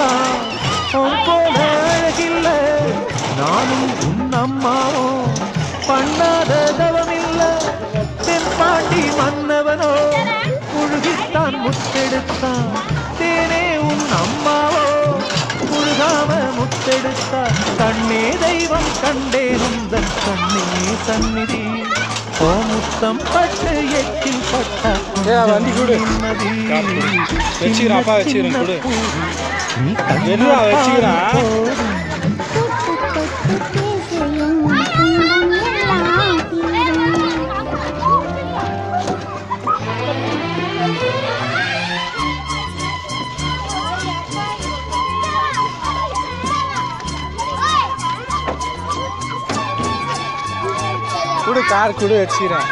எல்லாம் உன் போல அழகில்ல நானும் உன் அம்மாவோ பண்ணாத தவமில்ல தென்பாண்டி மன்னவனோ முழுகித்தான் முத்தெடுத்தான் தேனே உன் அம்மாவோ முழுகாம முத்தெடுத்தான் கண்ணே தெய்வம் கண்டேன் உந்தன் கண்ணே சந்நிதி ஓ முத்தம் பட்டு எட்டில் பட்ட வண்டி கொடு வச்சுக்கிறேன் அப்பா வச்சுக்கிறேன் கொடு வெறுவா வச்சுக்கிறேன் குடு கார் குடு வச்சுக்கிறேன்